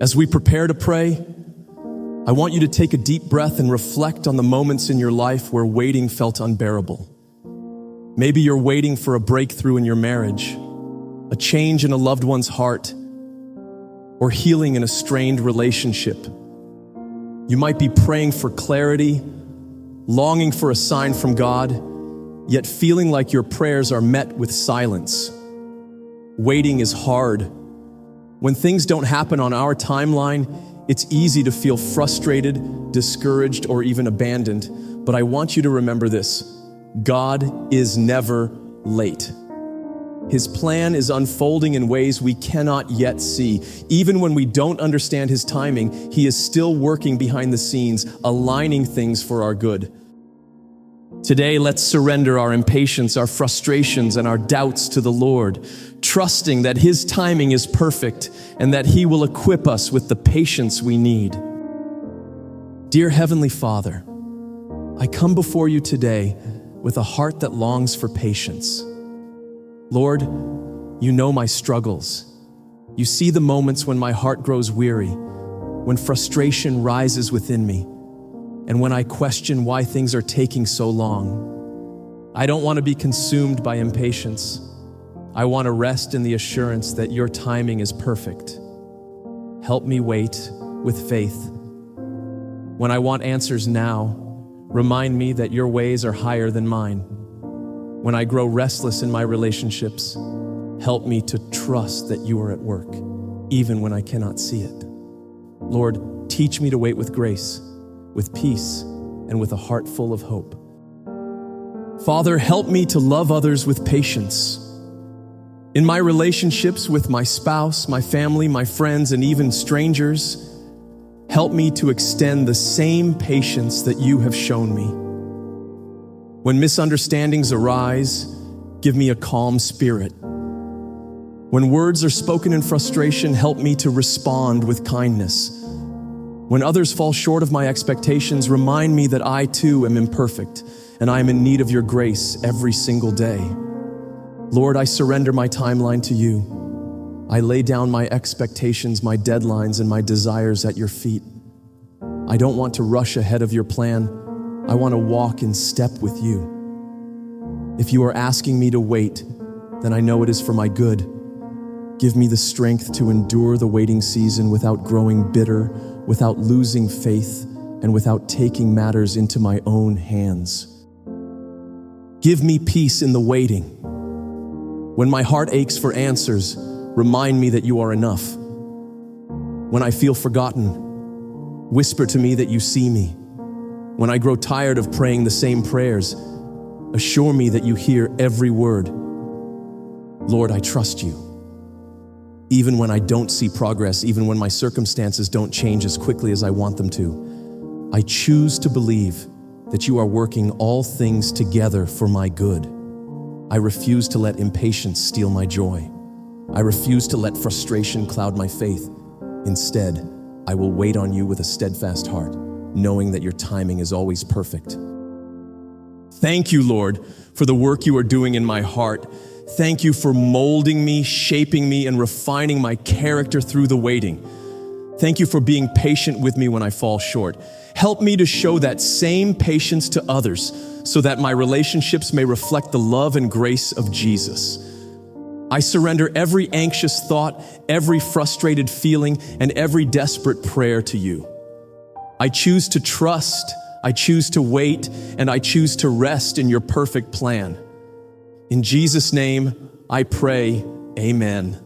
As we prepare to pray, I want you to take a deep breath and reflect on the moments in your life where waiting felt unbearable. Maybe you're waiting for a breakthrough in your marriage, a change in a loved one's heart, or healing in a strained relationship. You might be praying for clarity, longing for a sign from God, yet feeling like your prayers are met with silence. Waiting is hard. When things don't happen on our timeline, it's easy to feel frustrated, discouraged, or even abandoned. But I want you to remember this: God is never late. His plan is unfolding in ways we cannot yet see. Even when we don't understand His timing, He is still working behind the scenes, aligning things for our good. Today, let's surrender our impatience, our frustrations, and our doubts to the Lord, trusting that His timing is perfect and that He will equip us with the patience we need. Dear Heavenly Father, I come before you today with a heart that longs for patience. Lord, you know my struggles. You see the moments when my heart grows weary, when frustration rises within me, and when I question why things are taking so long. I don't want to be consumed by impatience. I want to rest in the assurance that your timing is perfect. Help me wait with faith. When I want answers now, remind me that your ways are higher than mine. When I grow restless in my relationships, help me to trust that you are at work, even when I cannot see it. Lord, teach me to wait with grace, with peace, and with a heart full of hope. Father, help me to love others with patience. In my relationships with my spouse, my family, my friends, and even strangers, help me to extend the same patience that you have shown me. When misunderstandings arise, give me a calm spirit. When words are spoken in frustration, help me to respond with kindness. When others fall short of my expectations, remind me that I too am imperfect and I am in need of your grace every single day. Lord, I surrender my timeline to you. I lay down my expectations, my deadlines, and my desires at your feet. I don't want to rush ahead of your plan. I want to walk in step with you. If you are asking me to wait, then I know it is for my good. Give me the strength to endure the waiting season without growing bitter, without losing faith, and without taking matters into my own hands. Give me peace in the waiting. When my heart aches for answers, remind me that you are enough. When I feel forgotten, whisper to me that you see me. When I grow tired of praying the same prayers, assure me that you hear every word. Lord, I trust you. Even when I don't see progress, even when my circumstances don't change as quickly as I want them to, I choose to believe that you are working all things together for my good. I refuse to let impatience steal my joy. I refuse to let frustration cloud my faith. Instead, I will wait on you with a steadfast heart, knowing that your timing is always perfect. Thank you, Lord, for the work you are doing in my heart. Thank you for molding me, shaping me, and refining my character through the waiting. Thank you for being patient with me when I fall short. Help me to show that same patience to others so that my relationships may reflect the love and grace of Jesus. I surrender every anxious thought, every frustrated feeling, and every desperate prayer to you. I choose to trust, I choose to wait, and I choose to rest in your perfect plan. In Jesus' name, I pray, amen.